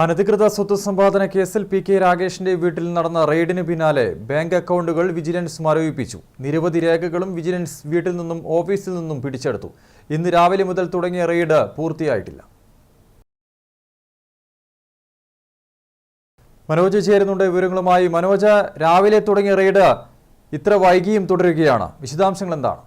അനധികൃത സ്വത്ത് സമ്പാദന കേസിൽ പി.കെ. രാഗേഷിന്റെ വീട്ടിൽ നടന്ന റെയ്ഡിന് പിന്നാലെ ബാങ്ക് അക്കൗണ്ടുകൾ വിജിലൻസ് മരവിപ്പിച്ചു. നിരവധി രേഖകളും വിജിലൻസ് വീട്ടിൽ നിന്നും ഓഫീസിൽ നിന്നും പിടിച്ചെടുത്തു. ഇന്ന് രാവിലെ മുതൽ തുടങ്ങിയ റെയ്ഡ് പൂർത്തിയായിട്ടില്ല. മനോജ് ചേരുന്നുണ്ട് വിവരങ്ങളുമായി. മനോജ്, രാവിലെ തുടങ്ങിയ റെയ്ഡ് ഇത്ര വൈകിയും തുടരുകയാണ്. വിശദാംശങ്ങൾ എന്താണ്?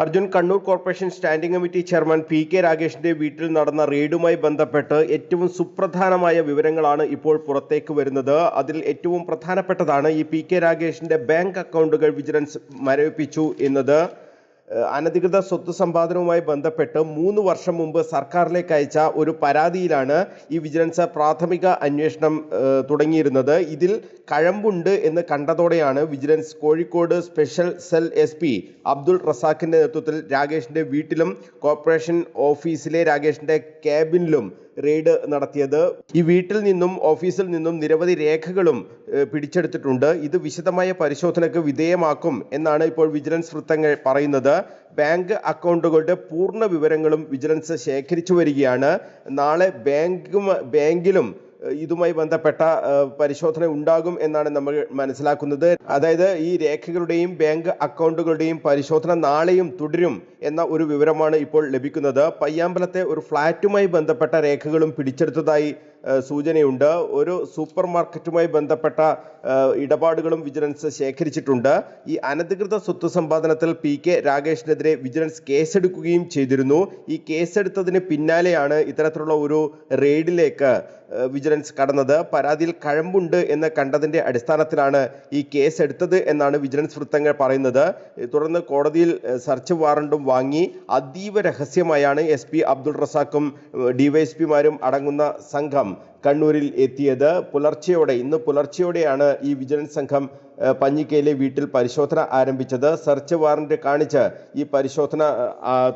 Arjun, Kannur corporation standing committee chairman P K. രാഗേഷിന്റെ വീട്ടിൽ നടന്ന റെയ്ഡുമായി ബന്ധപ്പെട്ട് ഏറ്റവും സുപ്രധാനമായ വിവരങ്ങളാണ് ഇപ്പോൾ പുറത്തേക്ക് വരുന്നത്. അതിൽ ഏറ്റവും പ്രധാനപ്പെട്ടതാണ് ഈ പി.കെ. രാഗേഷിന്റെ ബാങ്ക് അക്കൗണ്ടുകൾ വിജിലൻസ് മരവിപ്പിച്ചു എന്നത്. അനധികൃത സ്വത്ത് സമ്പാദനവുമായി ബന്ധപ്പെട്ട് 3 വർഷം മുമ്പ് സർക്കാരിലേക്ക് അയച്ച ഒരു പരാതിയിലാണ് ഈ വിജിലൻസ് പ്രാഥമിക അന്വേഷണം തുടങ്ങിയിരുന്നത്. ഇതിൽ കഴമ്പുണ്ട് എന്ന് കണ്ടതോടെയാണ് vigilance Kozhikode special cell SP Abdul റസാഖിന്റെ നേതൃത്വത്തിൽ രാഗേഷിന്റെ വീട്ടിലും കോർപ്പറേഷൻ ഓഫീസിലെ രാഗേഷിന്റെ ക്യാബിനിലും റെയ്ഡ് നടത്തിയത്. ഈ വീട്ടിൽ നിന്നും ഓഫീസിൽ നിന്നും നിരവധി രേഖകളും പിടിച്ചെടുത്തിട്ടുണ്ട്. ഇത് വിശദമായ പരിശോധനയ്ക്ക് വിധേയമാക്കും എന്നാണ് ഇപ്പോൾ വിജിലൻസ് വൃത്തങ്ങൾ പറയുന്നത്. ബാങ്ക് അക്കൗണ്ടുകളുടെ പൂർണ്ണ വിവരങ്ങളും വിജിലൻസ് ശേഖരിച്ചു വരികയാണ്. നാളെ ബാങ്കിലും ഇതുമായി ബന്ധപ്പെട്ട പരിശോധന ഉണ്ടാകും എന്നാണ് നമ്മൾ മനസ്സിലാക്കുന്നത്. അതായത് ഈ രേഖകളുടെയും ബാങ്ക് അക്കൗണ്ടുകളുടെയും പരിശോധന നാളെയും തുടരും എന്ന ഒരു വിവരമാണ് ഇപ്പോൾ ലഭിക്കുന്നത്. പയ്യാമ്പലത്തെ ഒരു ഫ്ളാറ്റുമായി ബന്ധപ്പെട്ട രേഖകളും പിടിച്ചെടുത്തതായി സൂചനയുണ്ട്. ഒരു സൂപ്പർ മാർക്കറ്റുമായി ബന്ധപ്പെട്ട ഇടപാടുകളും വിജിലൻസ് ശേഖരിച്ചിട്ടുണ്ട്. ഈ അനധികൃത സ്വത്ത് സമ്പാദനത്തിൽ പി.കെ. രാഗേഷിനെതിരെ വിജിലൻസ് കേസെടുക്കുകയും ചെയ്തിരുന്നു. ഈ കേസെടുത്തതിന് പിന്നാലെയാണ് ഇത്തരത്തിലുള്ള ഒരു റെയ്ഡിലേക്ക് വിജിലൻസ് കടന്നത്. പരാതിയിൽ കഴമ്പുണ്ട് എന്ന് കണ്ടതിന്റെ അടിസ്ഥാനത്തിലാണ് ഈ കേസ് എടുത്തത് എന്നാണ് വിജിലൻസ് വൃത്തങ്ങൾ പറയുന്നത്. തുടർന്ന് കോടതിയിൽ സെർച്ച് വാറണ്ടും വാങ്ങി അതീവ രഹസ്യമായാണ് SP അബ്ദുൾ റസാഖും DYSPമാരും അടങ്ങുന്ന സംഘം കണ്ണൂരിൽ എത്തിയത്. ഇന്ന് പുലർച്ചെയോടെയാണ് ഈ വിജിലൻസ് സംഘം പഞ്ഞിക്കയിലെ വീട്ടിൽ പരിശോധന ആരംഭിച്ചത്. സെർച്ച് വാറന്റ് കാണിച്ച് ഈ പരിശോധന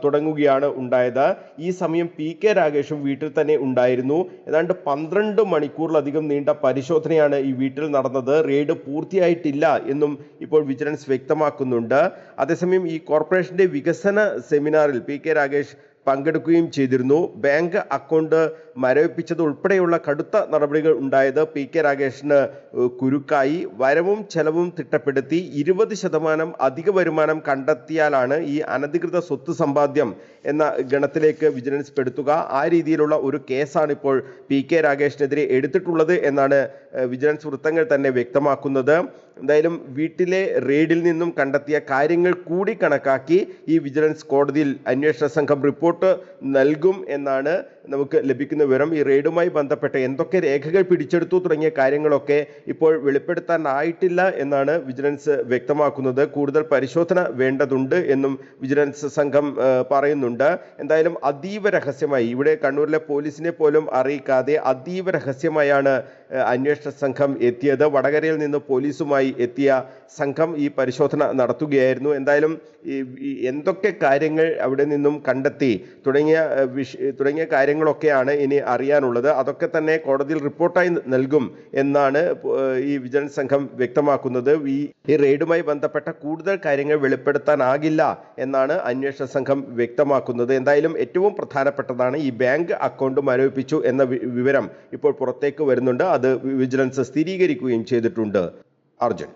തുടങ്ങുകയാണ് ഉണ്ടായത്. ഈ സമയം പി.കെ. രാഗേഷും വീട്ടിൽ തന്നെ ഉണ്ടായിരുന്നു. ഏതാണ്ട് 12 മണിക്കൂറിലധികം നീണ്ട പരിശോധനയാണ് ഈ വീട്ടിൽ നടന്നത്. റെയ്ഡ് പൂർത്തിയായിട്ടില്ല എന്നും ഇപ്പോൾ വിജിലൻസ് വ്യക്തമാക്കുന്നുണ്ട്. അതേസമയം ഈ കോർപ്പറേഷന്റെ വികസന സെമിനാറിൽ പി.കെ. രാഗേഷ് പങ്കെടുക്കുകയും ചെയ്തിരുന്നു. ബാങ്ക് അക്കൗണ്ട് മരവിപ്പിച്ചത് ഉൾപ്പെടെയുള്ള കടുത്ത നടപടികൾ ഉണ്ടായത് പി.കെ. രാഗേഷിന് കുരുക്കായി. വരവും ചെലവും തിട്ടപ്പെടുത്തി 20% അധിക വരുമാനം കണ്ടെത്തിയാലാണ് ഈ അനധികൃത സ്വത്ത് സമ്പാദ്യം എന്ന ഗണത്തിലേക്ക് വിജിലൻസ് പെടുത്തുക. ആ രീതിയിലുള്ള ഒരു കേസാണ് ഇപ്പോൾ പി.കെ. രാഗേഷിനെതിരെ എടുത്തിട്ടുള്ളത് എന്നാണ് വിജിലൻസ് വൃത്തങ്ങൾ തന്നെ വ്യക്തമാക്കുന്നത്. എന്തായാലും വീട്ടിലെ റെയ്ഡിൽ നിന്നും കണ്ടെത്തിയ കാര്യങ്ങൾ കൂടി കണക്കാക്കി ഈ വിജിലൻസ് കോടതിയിൽ അന്വേഷണ സംഘം റിപ്പോർട്ട് നൽകും എന്നാണ് നമുക്ക് ലഭിക്കുന്ന വിവരം. ഈ റെയ്ഡുമായി ബന്ധപ്പെട്ട എന്തൊക്കെ രേഖകൾ പിടിച്ചെടുത്തു തുടങ്ങിയ കാര്യങ്ങളൊക്കെ ഇപ്പോൾ വെളിപ്പെടുത്താനായിട്ടില്ല എന്നാണ് വിജിലൻസ് വ്യക്തമാക്കുന്നത്. കൂടുതൽ പരിശോധന വേണ്ടതുണ്ട് എന്നും വിജിലൻസ് സംഘം പറയുന്നുണ്ട്. എന്തായാലും അതീവ രഹസ്യമായി, ഇവിടെ കണ്ണൂരിലെ പോലീസിനെ പോലും അറിയിക്കാതെ അതീവ രഹസ്യമായാണ് അന്വേഷണ സംഘം എത്തിയത്. വടകരയിൽ നിന്ന് പോലീസുമായി എത്തിയ സംഘം ഈ പരിശോധന നടത്തുകയായിരുന്നു. എന്തായാലും എന്തൊക്കെ കാര്യങ്ങൾ അവിടെ നിന്നും കണ്ടെത്തി തുടങ്ങിയ കാര്യങ്ങളൊക്കെയാണ് ഇനി അറിയാനുള്ളത്. അതൊക്കെ തന്നെ കോടതിയിൽ റിപ്പോർട്ടായി നൽകും എന്നാണ് ഈ വിജിലൻസ് സംഘം വ്യക്തമാക്കുന്നത്. ഈ റെയ്ഡുമായി ബന്ധപ്പെട്ട കൂടുതൽ കാര്യങ്ങൾ വെളിപ്പെടുത്താനാകില്ല എന്നാണ് അന്വേഷണ സംഘം വ്യക്തമാക്കുന്നത്. എന്തായാലും ഏറ്റവും പ്രധാനപ്പെട്ടതാണ് ഈ ബാങ്ക് അക്കൗണ്ട് മരവിപ്പിച്ചു എന്ന വിവരം ഇപ്പോൾ പുറത്തേക്ക് വരുന്നുണ്ട്. അത് വിജിലൻസ് സ്ഥിരീകരിക്കുകയും ചെയ്തിട്ടുണ്ട്. അർജുൻ.